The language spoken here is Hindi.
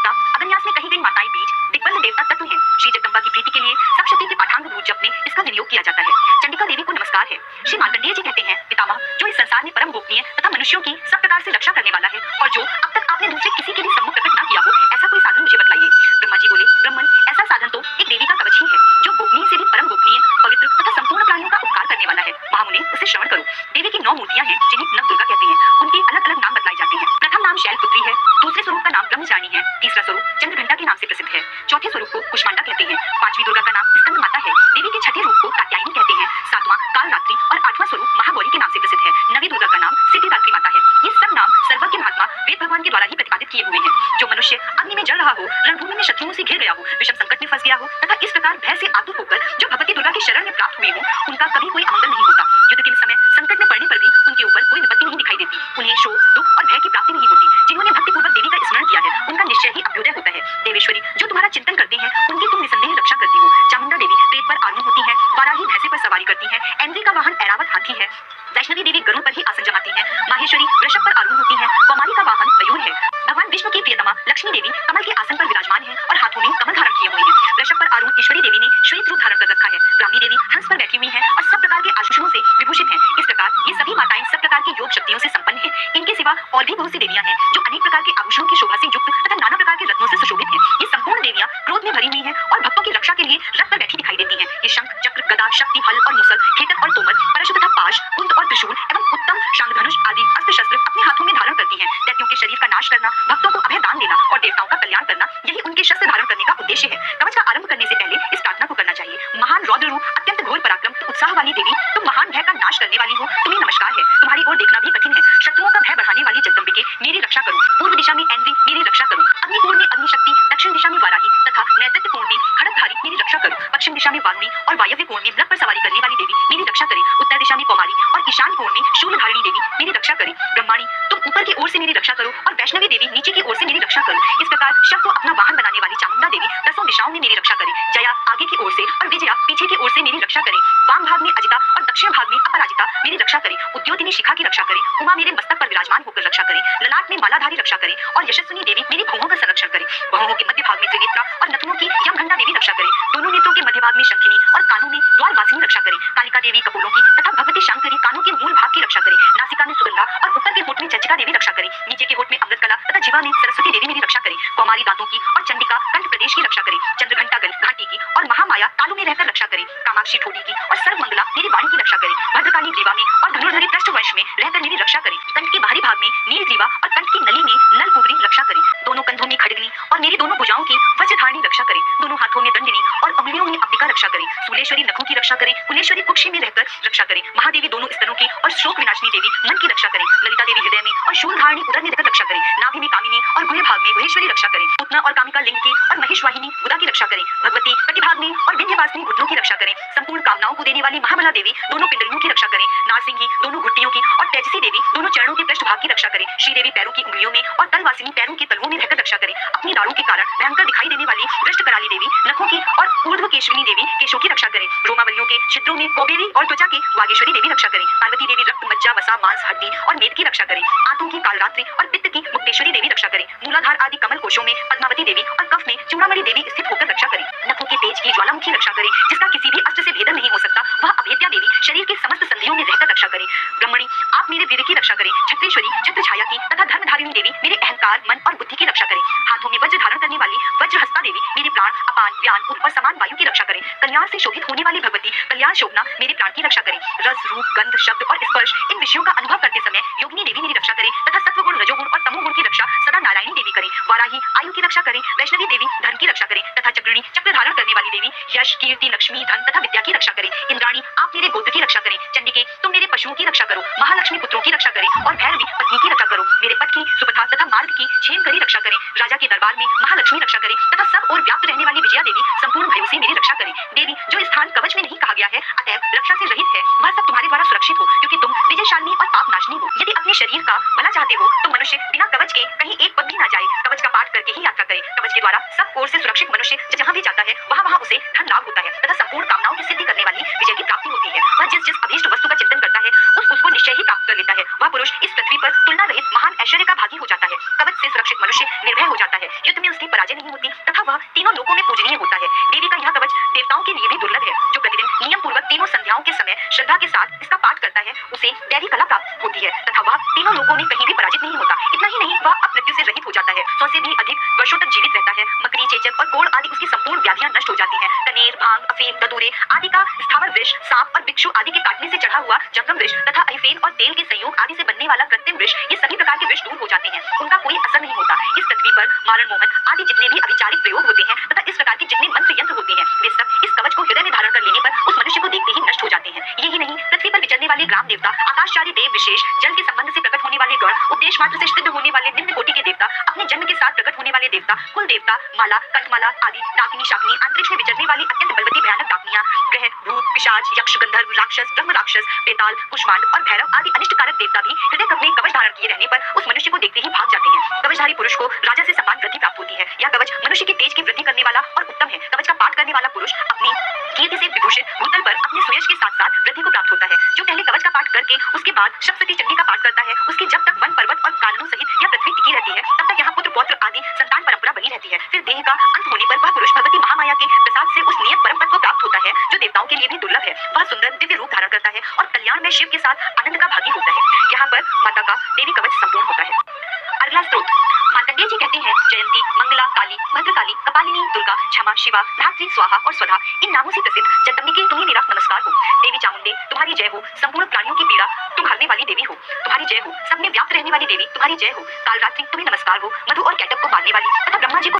देवता अगन्यास में कही गई माताएं बीज दिग्बंध देवता तत्व हैं। श्री जगदम्बा की प्रीति के लिए सब शक्ति के पाठांगभूत जप में इसका विनियोग किया जाता है। चंडिका देवी को नमस्कार है। श्री मार्कंडेय जी कहते हैं, पितामह, जो इस संसार में परम गोपनीय तथा मनुष्यों की सब प्रकार से रक्षा करने वाला है और जो अब तक आपने दूसरे किसी के लिए सम्मुख प्रकट न किया हो, ऐसा कोई साधन मुझे बतलाइए। ब्रह्मा जी बोले, ब्रह्मन, ऐसा साधन तो एक देवी का कवच ही है, जो गोपनीय से भी परम गोपनीय, पवित्र तथा संपूर्ण प्राणियों का उपकार करने वाला है। महामुने, उसे श्रवण करो। देवी की 9 मूर्तियां हैं, जिन्हें नवदुर्गा कहते हैं। उनके अलग अलग नाम बतलाए जाते हैं। प्रथम नाम शैलपुत्री है, दूसरे स्वरूप का नाम ब्रह्मचारिणी है, तीसरा स्वरूप चंद्रघंटा के नाम से प्रसिद्ध है, चौथे स्वरूप को कुष्मांडा कहते हैं, पांचवी दुर्गा का नाम स्कंद माता है, देवी के छठे रूप को कात्यायनी कहते हैं, सातवां कालरात्रि और आठवां स्वरूप महागौरी के नाम से प्रसिद्ध है, नवी दुर्गा का नाम सिद्धिदात्री माता है। ये सब नाम सर्वज्ञ महात्मा वेद भगवान के द्वारा ही प्रतिपादित किए हुए हैं। जो मनुष्य अग्नि में जल रहा हो, रणभूमि में शत्रुओं से घिर गया हो, विषम संकट में फंस गया हो तथा इस प्रकार भय से आतुर होकर जो भगवती दुर्गा की शरण में प्राप्त हुए हो, उनका कभी कोई अमंगल नहीं होता। युद्ध के समय संकट में पड़ने पर भी उनके ऊपर कोई विपत्ति नहीं दिखाई देती। उन्हें शोक, दुख और भय की प्राप्ति नहीं होती। जिन्होंने भक्तिपूर्वक देवी का स्मरण किया है, उनका निश्चय ही अभ्युदय होता है। देवेश्वरी, जो तुम्हारा चिंतन करते हैं, उनकी तुम निसंदेह रक्षा करती हो। चामुंडा देवी प्रेत पर आरूढ़ होती है, वाराही भैंसे पर सवारी करती है, ऐन्द्री का वाहन ऐरावत हाथी है, वैष्णवी देवी गरुड़ पर ही आसन जमाती है, माहेश्वरी वृषभ पर आरूढ़ होती है, कौमारी का वाहन मयूर है। भगवान विष्णु की प्रियतमा लक्ष्मी देवी कमल के आसन पर विराजमान है और हाथों में कमल धारण किए हुए हैं। वृषभ पर आरूढ़ ईश्वरी देवी ने श्वेत रूप धारण कर रखा है। ब्राह्मी देवी हंस पर बैठी हुई है और सब प्रकार के आभूषणों से विभूषित है। इस प्रकार ये सभी माताएं सब प्रकार की योग शक्तियों से संपन्न है। इनके सिवा और भी बहुत सी देवियां हैं, जो अनेक प्रकार के आभूषणों की शोभा से युक्त तथा नाना प्रकार के रत्नों से सुशोभित है। ये संपूर्ण देवियां क्रोध में भरी हुई है और भक्तों की रक्षा के लिए रथ पर बैठी दिखाई देती है। ये शंख, चक्र, गदा, शक्ति, हल और मुसल, खेतर और तोमर, परशु तथा पाश, कुंद और त्रिशूल एवं उत्तम शांगधनुष आदि अस्त्र शस्त्र अपने हाथों में धारण करती हैं। दैत्यों के शरीर का नाश करना, भक्तों को अभय दान देना और देवताओं का कल्याण करना, यही उनके शस्त्र धारण करने का उद्देश्य है। कवच का आरंभ करने से पहले इस प्रार्थना को करना चाहिए। महान रौद्र रूप, अत्यंत घोर पराक्रम, उत्साह वाली देवी, तुम महान भय का नाश करने वाली हो, तुम्हें नमस्कार है। तुम्हारी ओर देखना भी कठिन है। शत्रुओं का भय बढ़ाने वाली जगदम्बिके, मेरी रक्षा करो। पूर्व दिशा में ऐन्द्री, मेरी रक्षा करो। अग्निकोण में अग्निशक्ति, दक्षिण दिशा में वाराही तथा नैऋत्य कोण में खड़गधारी, मेरी रक्षा करो। पश्चिम दिशा में वारुणी और वायव्य कोण में मृग पर सवारी करने वाली देवी, मेरी रक्षा करे। उत्तर दिशा में कौमारी और ईशान कोण में शूलधारिणी देवी, मेरी रक्षा करे। ब्रह्माणी, तुम ऊपर की ओर से मेरी रक्षा करो और वैष्णवी देवी नीचे की ओर से मेरी रक्षा करो। इस प्रकार शव को अपना वाहन बनाने वाली चामुंडा देवी दसों दिशाओं में मेरी रक्षा करे। जया आगे की ओर से और विजया पीछे की ओर से मेरी रक्षा करे। वाम भाग में अजिता और दक्षिण भाग में अपराजिता मेरी रक्षा करे। उद्योतिनी शिखा की रक्षा करे। उमा मेरे मस्तक पर विराजमान होकर रक्षा करे। ललाट में मालाधारी रक्षा करे और यशस्विनी देवी मेरी भौहों का संरक्षण करे। भौहों के मध्य भाग में त्रिनेत्रा और नथुनों की यमघंटा देवी रक्षा करे। दोनों नेत्रों के मध्य भाग में शंखिनी और कानों में द्वारवासिनी रक्षा करे। कालिका देवी कपोलों की तथा भगवती शांकरी कानों के मूल भाग की रक्षा करे। नासिका में सुगंधा और ऊपर के होठ में चंचिका देवी रक्षा करे। नीचे के होठ में अमृतकला तथा जिह्वा में सरस्वती देवी मेरी रक्षा करे। कौमारी दांतों की और चंडिका कंठ प्रदेश की रक्षा करे। चंद्रघंटा घाटी की और महामाया तालू में रहकर रक्षा करे। कामाक्षी ठोड़ी की और सर्वमंगला मेरी वाणी की रक्षा करे। भद्रकाली ग्रीवा में और धनुर्धरी पृष्ठवंश में रहकर मेरी रक्षा करे। कंठ के बाहरी भाग में नील ग्रीवा और कंठ की नली में नल कुबरी रक्षा करे। दोनों कंधों में खड़गनी और मेरी दोनों भुजाओं की वज्रधारणी रक्षा करे। दोनों हाथों में दंडिनी और अंगुलियों में अंबिका रक्षा करे। सूलेश्वरी नखों की रक्षा करे। कुलेश्वरी कुक्षी में रहकर रक्षा करे। महादेवी दोनों स्तनों की और शोक विनाशिनी देवी मन की रक्षा करे। ललिता देवी हृदय में और शूलधारणी उदर में रहकर रक्षा करे। नाभि में कामिनी और गुहे भाग में गुहेश्वरी रक्षा करे। पूतना और कामिका लिंग की और महेशवाहिनी गुदा की रक्षा करे। भगवती कटिभाग में और विंध्यवासिनी घुटनों की रक्षा करे। संपूर्ण कामनाओं को देने वाली महाबला देवी दोनों पिंडलियों की रक्षा करे। नारसिंही दोनों घुट्टियों की और तेजसी देवी दोनों चरणों के पृष्ठ भाग की रक्षा करे। श्रीदेवी पैरों की उंगलियों में और तलवासिनी पैरों के तलवों में रहकर रक्षा करे। अपनी दाढ़ों के कारण भयंकर दिखाई देने वाली वृष्ट कराली देवी नखों की और ऊर्ध्व केशविनी देवी केशों की रक्षा करे। रोमावलियों के छिद्रों में कौबेरी और त्वचा की वागेश्वरी देवी रक्षा करे। पार्वती देवी रक्त, मज्जा, वसा, मांस, हड्डी और मेद की रक्षा करे। आंतों की कालरात्रि और पित्त की मुक्तेश्वरी देवी रक्षा करे। मूलाधार आदि कमल कोशों में पद्मावती देवी और कफ में चूड़ामणि देवी स्थित होकर रक्षा करे। नखों के तेज की ज्वालामुखी रक्षा करे, जिसका किसी भी अस्त्र से भेदन नहीं हो सकता, वह अभेद्या देवी शरीर के समस्त संधियों में रहकर रक्षा करे। ब्रह्मणी, आप मेरे वीर की रक्षा करें। छत्रेश्वरी छत्र छाया की तथा धर्मधारिणी देवी मेरे अहंकार, मन और बुद्धि की रक्षा करें। हाथों में वज्र धारण करने वाली वज्रहस्ता देवी मेरे प्राण, अपान, व्यान, उद और समान वायु की रक्षा करें। कल्याण से शोभित होने वाली भगवती कल्याण शोभना मेरे प्राण की रक्षा करें। रस, रूप, गंध, शब्द और स्पर्श इन विषयों का अनुभव करते समय योगिनी देवी मेरी रक्षा करें तथा सत्वगुण, रजोगुण और तमोगुण की रक्षा सदा नारायणी देवी करें। वाराही आयु की रक्षा करें। वैष्णवी देवी धन की रक्षा करें तथा चक्रिणी चक्र धारण करने वाली देवी यश, कीर्ति, लक्ष्मी, धन तथा विद्या की रक्षा करें। इंद्राणी, आप मेरे गोत्र की रक्षा करें। चंडिके, तुम मेरे पशुओं की रक्षा करो। महालक्ष्मी, पुत्रों की रक्षा करें और भैरवी, पत्नी की रक्षा करो। मेरे पथ की, सुपथा तथा मार्ग की छेम करी रक्षा करें। राजा के दरबार में महालक्ष्मी रक्षा करें तथा सब और व्याप्त रहने वाली विजया देवी संपूर्ण भयों से मेरी रक्षा करें। देवी, जो स्थान कवच में नहीं कहा गया है, अतएव रक्षा से रहित है, वह सब तुम्हारे द्वारा सुरक्षित हो, क्योंकि तुम विजयशालिनी और पापनाशनी हो। यदि अपने शरीर का भला चाहते हो तो मनुष्य बिना कवच के कहीं एक पग भी ना जाए। कवच का पाठ करके ही यात्रा करे। कवच के द्वारा सब ओर से सुरक्षित मनुष्य जहाँ भी जाता है, वहाँ उसे धन लाभ होता है तथा संपूर्ण कामनाओं की सिद्धि करने वाली विजय की प्राप्ति होती है। वह जिस जिस अभीष्ट वस्तु का चिंतन करता है, उसको निश्चय ही प्राप्त कर लेता है। वह पुरुष इस पृथ्वी पर तुलना रहित महान ऐश्वर्य का भागी हो जाता है। कवच से सुरक्षित मनुष्य निर्भय हो जाता है, युद्ध में उसकी पराजय नहीं होती तथा वह तीनों लोकों में पूजनीय होता है। देवी का यह कवच देवताओं के लिए भी दुर्लभ है। जो प्रतिदिन नियम पूर्वक तीनों संध्याओं के समय श्रद्धा के साथ इसका पाठ करता है उसे दैवी कला प्राप्त होती है तथा वह तीनों लोकों में कहीं भी पराजित नहीं होता। इतना ही नहीं, वह अपमृत्यु से रहित हो जाता है, 100 से भी अधिक वर्षों तक जीवित रहता है। मकड़ी, चेचक और कोढ़ आदि उसकी संपूर्ण व्याधियां नष्ट हो जाती हैं। कनेर, भांग, अफीम, ददूरे आदि का स्थावर विष, सांप और बिच्छू आदि के काटने से चढ़ा हुआ जंगम विष तथा अहिफेन और तेल के संयोग आदि से बनने वाला कृत्रिम विष, ये सभी प्रकार के विष दूर हो जाते हैं, उनका कोई असर नहीं होता। इस पृथ्वी पर मारण, मोहन आदि जितने भी अभिचारिक प्रयोग होते हैं तथा इस प्रकार के जितने मंत्र यंत्र होते हैं, वे सब इस कवच को हृदय में धारण कर लेने पर उस मनुष्य को देखते ही नष्ट हो जाते हैं। यही नहीं, पृथ्वी पर विचरने वाले ग्राम देवता, आकाशचारी देव विशेष, जल के संबंध से प्रकट होने वाले गण, उद्देश्य मात्र से सिद्ध होने वाले निम्न कोटि के देवता, अपने जन्म के साथ प्रकट होने वाले देवता, कुल देवता, माला, कंठमाला आदि, डाकिनी, शाकिनी, अंतरिक्ष में विचरने वाली अत्यंत बलवती भयानक डाकिनियां, ग्रह, भूत, पिशाच, यक्ष, गंधर्व, राक्षस, ब्रह्म राक्षस, बेताल, कुष्मांड और भैरव आदि अनिष्ट कारक देवता भी हृदय में कवच धारण किए रहने पर उस मनुष्य को देखते ही भाग जाते हैं। कवचधारी पुरुष को राजा से सम्मान वृद्धि प्राप्त होती है। यह कवच मनुष्य के तेज की वृद्धि करने वाला और उत्तम है। कवच का पाठ करने वाला पुरुष अपनी कीर्ति से विभूषित भूतल पर अपने सुयश के साथ साथ वृद्धि को प्राप्त होता है। जो पहले कवच का पाठ करके उसके बाद सप्तशती चंडी का पाठ करता है, उसकी जब तक वन, पर्वत और काननों सहित यह पृथ्वी टिकी रहती है, तब तक यहाँ पुत्र, पौत्र आदि संतान परंपरा बनी रहती है। फिर देह का अंत होने पर वह पुरुष भगवती महामाया के प्रसाद से उस नियत परम पद को प्राप्त होता है, जो देवताओं के लिए भी दुर्लभ है। वह सुंदर दिव्य रूप धारण करता है और कल्याण में शिव के साथ आनंद का भागी होता है। यहाँ पर माता का देवी कवच संपूर्ण होता है। अगला स्त्रोत मार्कंडेय जी कहते हैं, जयंती, मंगला, काली, भद्रकाली, कपालिनी, दुर्गा, क्षमा, शिवा, धात्री, स्वाहा और स्वधा इन नामों से प्रसिद्ध जगदम्बिके तुम्हें मेरा नमस्कार हो। देवी चामुंडे तुम्हारी जय हो। संपूर्ण प्राणियों की पीड़ा तुम हरने वाली देवी हो, तुम्हारी जय हो। सब में व्याप्त रहने वाली देवी तुम्हारी जय हो। कालरात्रि तुम्हें नमस्कार हो। मधु और कैटक को मारने वाली तथा ब्रह्मा जी को